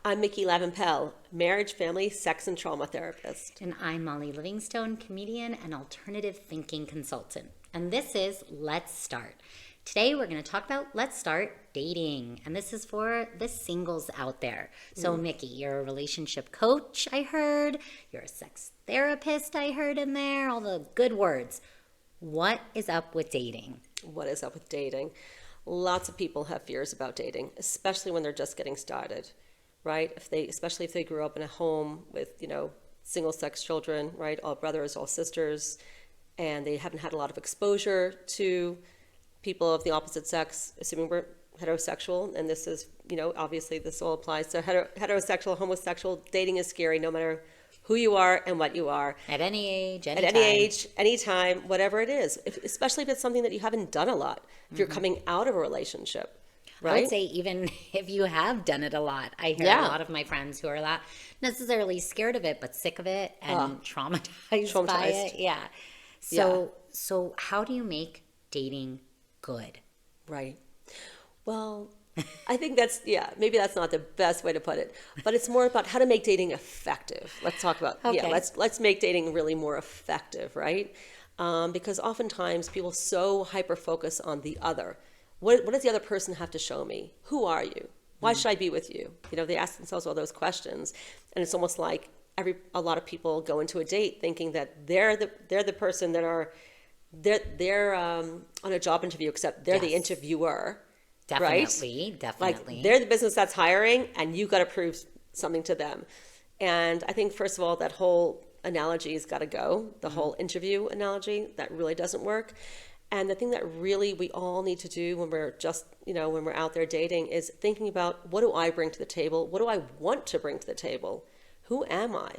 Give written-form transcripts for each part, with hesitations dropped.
I'm Micki Lavin-Pell, marriage, family, sex, and trauma therapist. And I'm Molly Livingstone, comedian and alternative thinking consultant. And this is Let's Start. Today we're going to talk about Let's Start Dating. And this is for the singles out there. So Micki, you're a relationship coach, I heard. You're a sex therapist, I heard in there. All the good words. What is up with dating? What is up with dating? Lots of people have fears about dating, especially when they're just getting started, right? Especially if they grew up in a home with, single sex children, right? All brothers, all sisters, and they haven't had a lot of exposure to people of the opposite sex, assuming we're heterosexual. And this is, obviously this all applies to heterosexual, homosexual. Dating is scary no matter who you are and what you are. At any age, any At time. any age, any time, whatever it is. Especially if it's something that you haven't done a lot. If you're coming out of a relationship, right? I would say even if you have done it a lot. I hear a lot of my friends who are not necessarily scared of it, but sick of it and traumatized by it. Yeah. So how do you make dating good? Right. Well, I think maybe that's not the best way to put it, but it's more about how to make dating effective. Let's talk about, let's make dating really more effective, right? Because oftentimes people so hyper-focus on the other. What does the other person have to show me? Who are you? Why should I be with you? They ask themselves all those questions, and it's almost like a lot of people go into a date thinking that they're the person that they're on a job interview, except they're the interviewer. Definitely, right? definitely. Like they're the business that's hiring, and you got to prove something to them. And I think, first of all, that whole analogy has got to go. The whole interview analogy, that really doesn't work. And the thing that really we all need to do when we're just, when we're out there dating is thinking about, what do I bring to the table? What do I want to bring to the table? Who am I?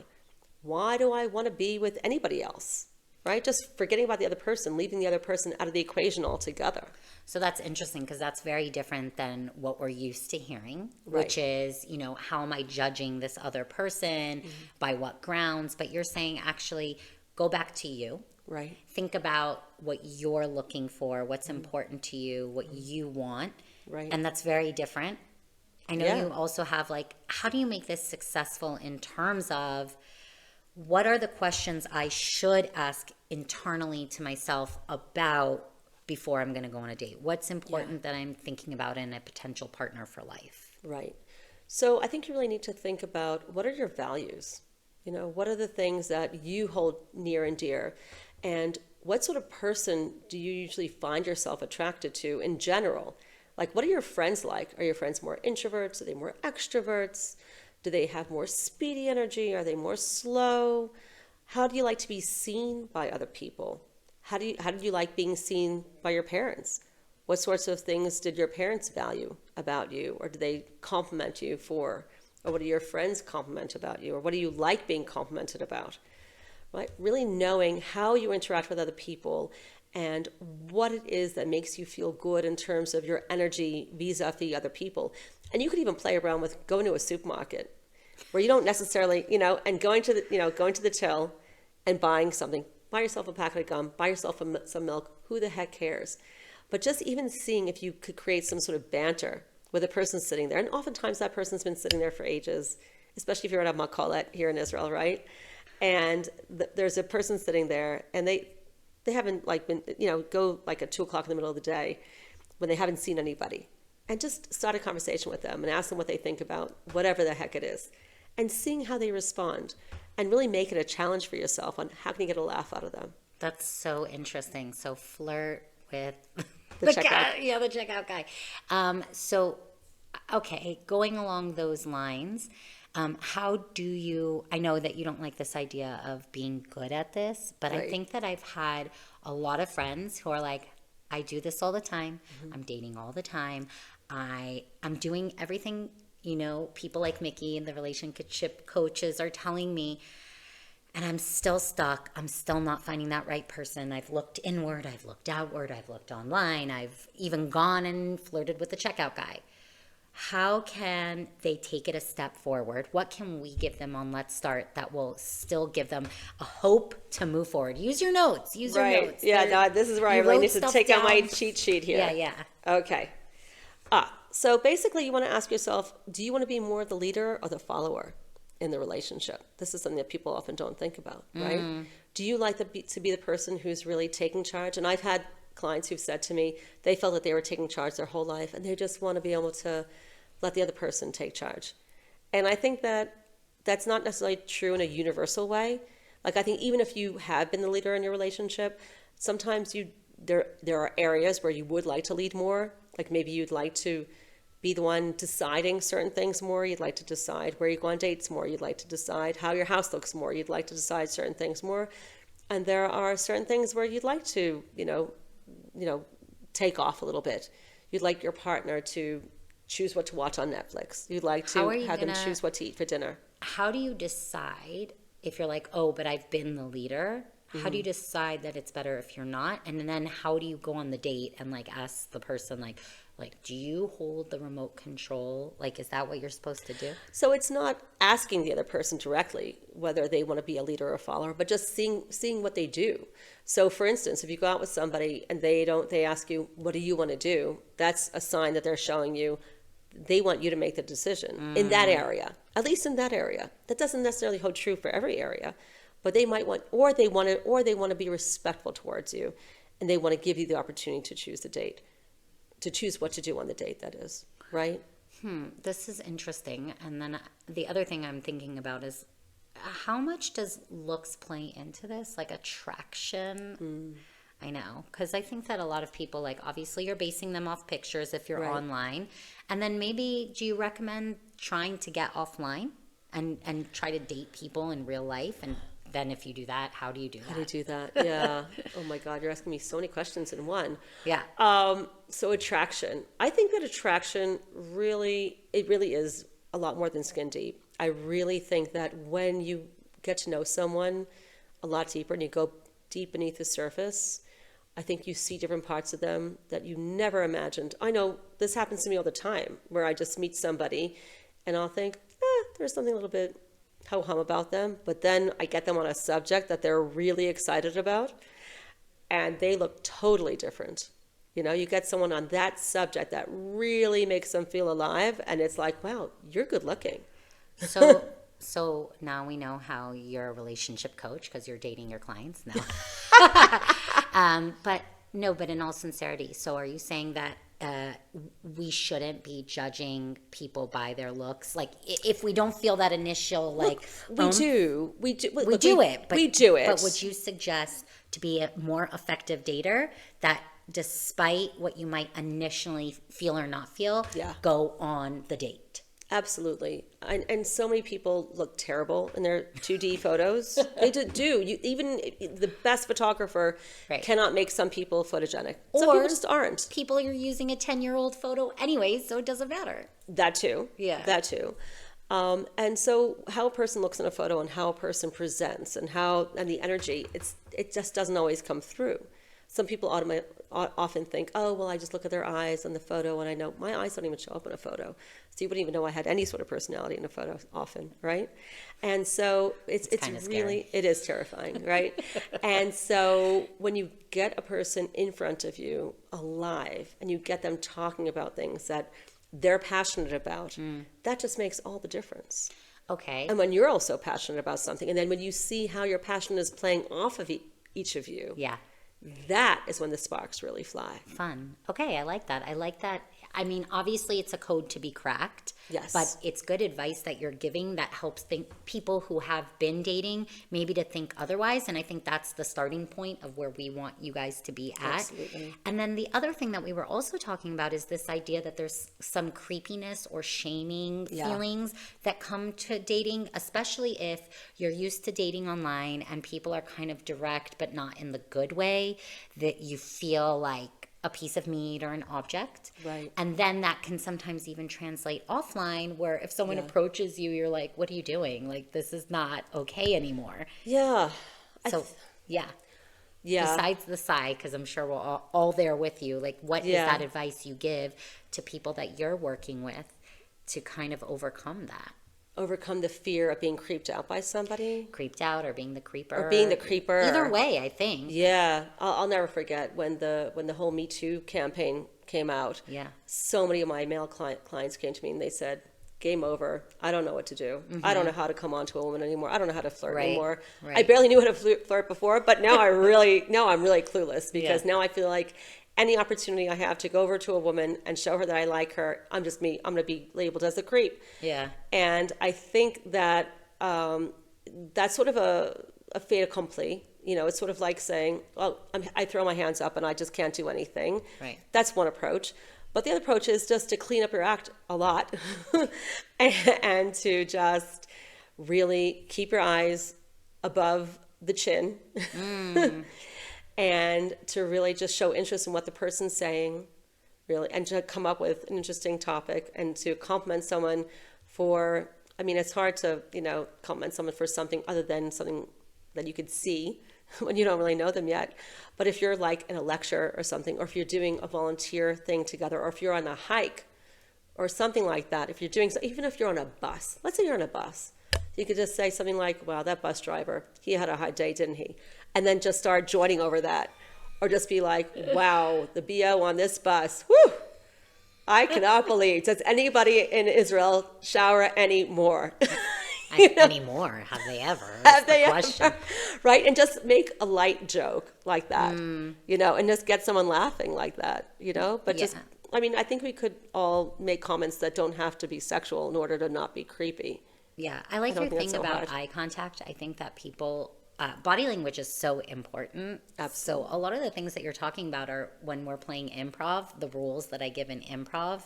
Why do I want to be with anybody else? Right? Just forgetting about the other person, leaving the other person out of the equation altogether. So that's interesting because that's very different than what we're used to hearing, Right. which is, how am I judging this other person? By what grounds? But you're saying actually go back to you. Right. Think about what you're looking for, what's important to you, what you want. Right. And that's very different. I know you also have how do you make this successful in terms of what are the questions I should ask internally to myself about before I'm going to go on a date? What's important that I'm thinking about in a potential partner for life? Right. So I think you really need to think about, what are your values? What are the things that you hold near and dear? And what sort of person do you usually find yourself attracted to in general? Like, what are your friends like? Are your friends more introverts? Are they more extroverts? Do they have more speedy energy? Are they more slow? How do you like to be seen by other people? How do you like being seen by your parents? What sorts of things did your parents value about you, or do they compliment you for? Or what do your friends compliment about you? Or what do you like being complimented about? Right? Really knowing how you interact with other people and what it is that makes you feel good in terms of your energy vis-a-vis other people. And you could even play around with going to a supermarket where you don't necessarily, and going to the till and buying something. Buy yourself a packet of gum, buy yourself some milk. Who the heck cares? But just even seeing if you could create some sort of banter with a person sitting there. And oftentimes that person's been sitting there for ages, especially if you're at a makolet here in Israel, right? And there's a person sitting there, and they haven't been, go at 2:00 in the middle of the day when they haven't seen anybody, and just start a conversation with them and ask them what they think about whatever the heck it is, and seeing how they respond, and really make it a challenge for yourself on how can you get a laugh out of them. That's so interesting. So flirt with The checkout guy. Yeah, the checkout guy. Okay, going along those lines, how do you, I know that you don't like this idea of being good at this, but I Right. think that I've had a lot of friends who are like, I do this all the time. I'm dating all the time. I'm doing everything, people like Micki and the relationship coaches are telling me, and I'm still stuck. I'm still not finding that right person. I've looked inward, I've looked outward, I've looked online, I've even gone and flirted with the checkout guy. How can they take it a step forward? What can we give them on Let's Start that will still give them a hope to move forward? Use your notes. Use your notes. Yeah, no, this is where I really need to take out my cheat sheet here. Yeah. Okay. So basically, you want to ask yourself, do you want to be more the leader or the follower in the relationship? This is something that people often don't think about, right? Do you like to be the person who's really taking charge? And I've had clients who've said to me they felt that they were taking charge their whole life, and they just want to be able to let the other person take charge. And I think that that's not necessarily true in a universal way. Like, I think even if you have been the leader in your relationship, sometimes there are areas where you would like to lead more. Like, maybe you'd like to be the one deciding certain things more. You'd like to decide where you go on dates more. You'd like to decide how your house looks more. You'd like to decide certain things more. And there are certain things where you'd like to, take off a little bit. You'd like your partner to choose what to watch on Netflix. You'd like to have them choose what to eat for dinner. How do you decide if you're like, oh, but I've been the leader? How do you decide that it's better if you're not? And then how do you go on the date and like ask the person like, do you hold the remote control? Like, is that what you're supposed to do? So it's not asking the other person directly whether they want to be a leader or a follower, but just seeing what they do. So for instance, if you go out with somebody and they ask you, what do you want to do? That's a sign that they're showing you they want you to make the decision in that area, at least in that area. That doesn't necessarily hold true for every area, but they might want, or they want to be respectful towards you, and they want to give you the opportunity to choose the date, to choose what to do on the date, that is, right? This is interesting. And then the other thing I'm thinking about is how much does looks play into this? Like attraction? I know, because I think that a lot of people, like, obviously you're basing them off pictures if you're online. And then maybe, do you recommend trying to get offline and try to date people in real life? And then if you do that, how do you do that? How do you do that? Yeah. Oh my God, you're asking me so many questions in one. Yeah. So attraction. I think that attraction really is a lot more than skin deep. I really think that when you get to know someone a lot deeper and you go deep beneath the surface, I think you see different parts of them that you never imagined. I know this happens to me all the time, where I just meet somebody and I'll think, there's something a little bit ho-hum about them, but then I get them on a subject that they're really excited about, and they look totally different. You get someone on that subject that really makes them feel alive, and it's like, wow, you're good looking. So now we know how you're a relationship coach because you're dating your clients now. But in all sincerity, so are you saying that we shouldn't be judging people by their looks? Like, if we don't feel that initial, like, we do it. But would you suggest to be a more effective dater that despite what you might initially feel or not feel, go on the date? Absolutely. And so many people look terrible in their 2D photos. They do. Even the best photographer cannot make some people photogenic. Some people just aren't. People are using a 10-year-old photo anyway, so it doesn't matter. That too. Yeah. That too. And so how a person looks in a photo and how a person presents and the energy, it just doesn't always come through. Some people often think, oh, well, I just look at their eyes on the photo, and I know my eyes don't even show up in a photo. So you wouldn't even know I had any sort of personality in a photo often, right? And so it's really, scary. It is terrifying, right? And so when you get a person in front of you alive and you get them talking about things that they're passionate about, that just makes all the difference. Okay. And when you're also passionate about something, and then when you see how your passion is playing off of each of you, that is when the sparks really fly. Fun. Okay, I like that. I mean, obviously it's a code to be cracked. Yes. But it's good advice that you're giving that helps people who have been dating maybe to think otherwise. And I think that's the starting point of where we want you guys to be at. Absolutely. And then the other thing that we were also talking about is this idea that there's some creepiness or shaming feelings that come to dating, especially if you're used to dating online and people are kind of direct but not in the good way, that you feel like a piece of meat or an object. Right. And then that can sometimes even translate offline, where if someone approaches you, you're like, what are you doing? Like, this is not okay anymore. Yeah. So, besides the sigh, because I'm sure we're all there with you, like, what is that advice you give to people that you're working with to kind of overcome that? Overcome the fear of being creeped out by somebody. Creeped out or being the creeper. Or being the creeper. Either way, I think. Yeah. I'll never forget when the whole Me Too campaign came out, Yeah. so many of my male clients came to me and they said, game over. I don't know what to do. I don't know how to come on to a woman anymore. I don't know how to flirt Right, anymore. right. I barely knew how to flirt before, but now I'm really clueless because Yeah. now I feel like any opportunity I have to go over to a woman and show her that I like her, I'm just me. I'm going to be labeled as a creep. Yeah. And I think that that's sort of a fait accompli. You know, it's sort of like saying, well, I throw my hands up and I just can't do anything. Right. That's one approach. But the other approach is just to clean up your act a lot and to just really keep your eyes above the chin and to really just show interest in what the person's saying, really, and to come up with an interesting topic and to compliment someone for, I mean, it's hard to, you know, compliment someone for something other than something that you could see when you don't really know them yet. But if you're like in a lecture or something, or if you're doing a volunteer thing together, or if you're on a hike or something like that, if you're doing, even if you're on a bus, let's say you're on a bus, you could just say something like, wow, that bus driver, he had a hard day, didn't he? And then just start joining over that. Or just be like, wow, the BO on this bus, whew, I cannot believe, does anybody in Israel shower anymore? Anymore? Have they ever? Have That's they the question. ever? Right? And just make a light joke like that, you know, and just get someone laughing like that, you know? But just, Yeah. I mean, I think we could all make comments that don't have to be sexual in order to not be creepy. Yeah, I like don't your think thing that's so about hard. eye contact. I think that people, body language is so important. Absolutely. So a lot of the things that you're talking about are when we're playing improv, the rules that I give in improv,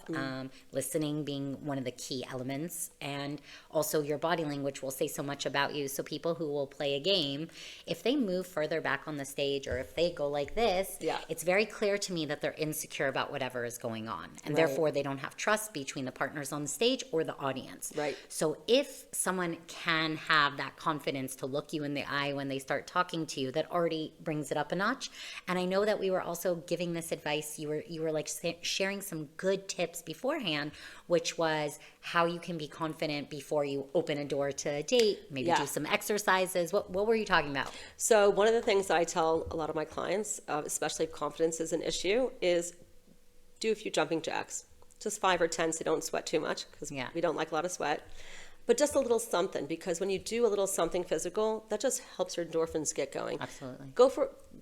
listening being one of the key elements, and also your body language will say so much about you. So people who will play a game, if they move further back on the stage or if they go like this, Yeah. it's very clear to me that they're insecure about whatever is going on. And Right. therefore they don't have trust between the partners on the stage or the audience. Right. So if someone can have that confidence to look you in the eye when they start talking to you, that already brings it up a notch. And I know that we were also giving this advice. You were like sharing some good tips beforehand, which was how you can be confident before you open a door to a date, maybe Yeah. do some exercises. What were you talking about? So one of the things that I tell a lot of my clients, especially if confidence is an issue, is do a few jumping jacks. Just 5 or 10 so you don't sweat too much because Yeah. we don't like a lot of sweat. But just a little something, because when you do a little something physical, that just helps your endorphins get going. Absolutely.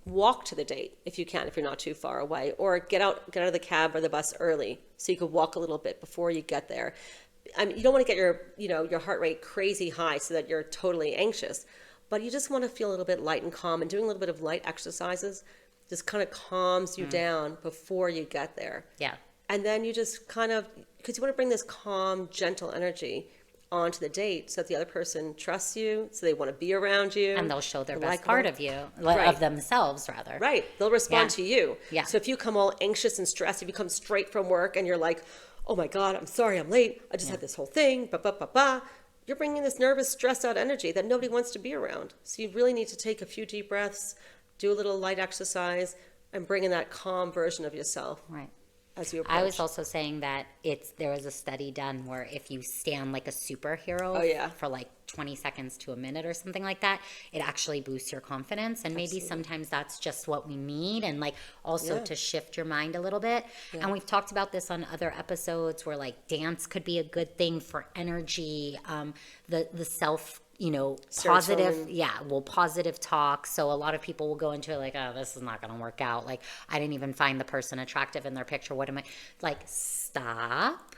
Walk to the date if you can, if you're not too far away, or get out of the cab or the bus early so you could walk a little bit before you get there. I mean, you don't want to get your heart rate crazy high so that you're totally anxious, but you just want to feel a little bit light and calm, and doing a little bit of light exercises just kind of calms you down before you get there. Yeah. And then you just kind of, because you want to bring this calm, gentle energy onto the date so that the other person trusts you, so they want to be around you. And they'll show their They're best likable. part of you, Right. of themselves, rather. Right. They'll respond Yeah. to you. Yeah. So if you come all anxious and stressed, if you come straight from work and you're like, oh my God, I'm sorry I'm late. I just had this whole thing, ba ba ba ba. You're bringing this nervous, stressed out energy that nobody wants to be around. So you really need to take a few deep breaths, do a little light exercise, and bring in that calm version of yourself Right. as you approach. I was also saying that there was a study done where if you stand like a superhero Oh, yeah. for like 20 seconds to a minute or something like that, it actually boosts your confidence. And maybe sometimes that's just what we need, and like also Yeah. to shift your mind a little bit. And we've talked about this on other episodes where like dance could be a good thing for energy, the self, positive, Serotonin. positive talk. So a lot of people will go into it like, oh, this is not going to work out. Like, I didn't even find the person attractive in their picture. What am I like? Stop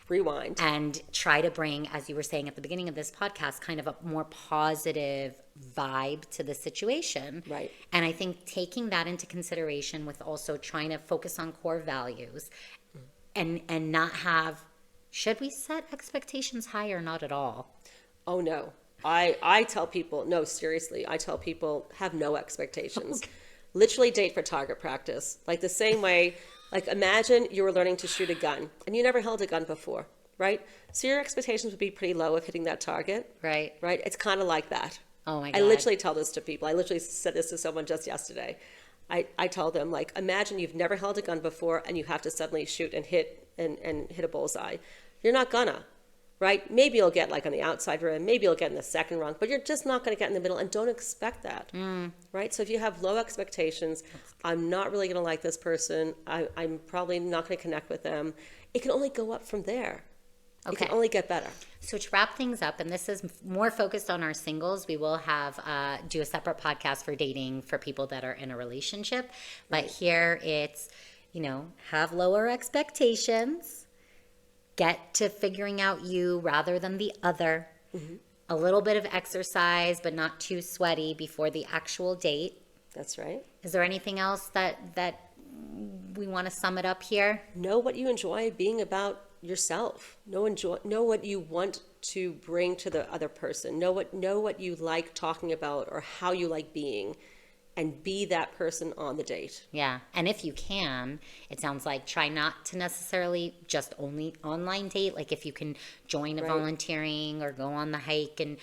Rewind. and try to bring, as you were saying at the beginning of this podcast, kind of a more positive vibe to the situation. Right. And I think taking that into consideration with also trying to focus on core values and not have, should we set expectations high or not at all? Oh no. I tell people, no, seriously, I tell people have no expectations. Literally date for target practice. Like the same way, like imagine you were learning to shoot a gun and you never held a gun before, right? So your expectations would be pretty low of hitting that target, Right. right? It's kind of like that. Oh my I God. literally tell this to people. I literally said this to someone just yesterday. I tell them, like, imagine you've never held a gun before and you have to suddenly shoot and hit a bullseye. You're not gonna. right? Maybe you'll get like on the outside rim, maybe you'll get in the second rung, but you're just not going to get in the middle, and don't expect that, right? So if you have low expectations, I'm not really going to like this person, I'm probably not going to connect with them, it can only go up from there. It Okay. can only get better. So to wrap things up, and this is more focused on our singles, we will have do a separate podcast for dating for people that are in a relationship. But here it's, have lower expectations, get to figuring out you rather than the other, a little bit of exercise, but not too sweaty before the actual date. That's right. Is there anything else that we want to sum it up here? Know what you enjoy being about yourself. Know what you want to bring to the other person. Know what you like talking about or how you like being, and be that person on the date. Yeah. And if you can, it sounds like try not to necessarily just only online date. Like if you can join a volunteering or go on the hike and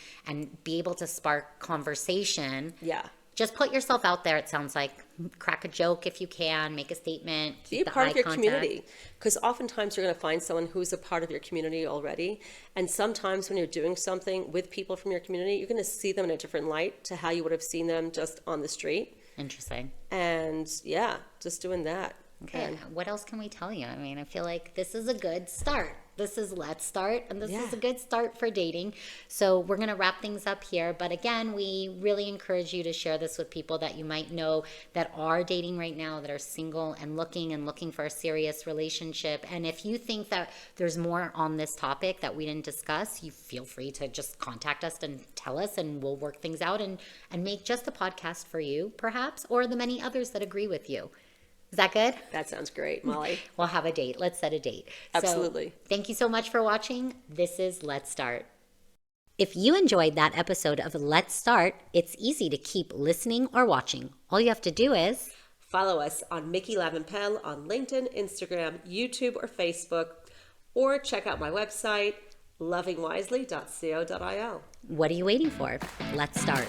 be able to spark conversation. Yeah. Just put yourself out there, it sounds like. Crack a joke if you can, make a statement. Be a part of your community, because oftentimes you're going to find someone who's a part of your community already. And sometimes when you're doing something with people from your community, you're going to see them in a different light to how you would have seen them just on the street. Interesting. And yeah, just doing that. Okay, And what else can we tell you? I mean, I feel like this is a good start. This is Let's Start, and this is a good start for dating. So we're going to wrap things up here. But again, we really encourage you to share this with people that you might know that are dating right now, that are single and looking for a serious relationship. And if you think that there's more on this topic that we didn't discuss, you feel free to just contact us and tell us, and we'll work things out and make just a podcast for you, perhaps, or the many others that agree with you. Is that good? that sounds great, Molly. We'll have a date. Let's set a date. Absolutely. So, thank you so much for watching. This is Let's Start. If you enjoyed that episode of Let's Start, it's easy to keep listening or watching. All you have to do is Follow us on Micki Lavin-Pell on LinkedIn, Instagram, YouTube, or Facebook, or check out my website, lovingwisely.co.il. what are you waiting for? Let's start.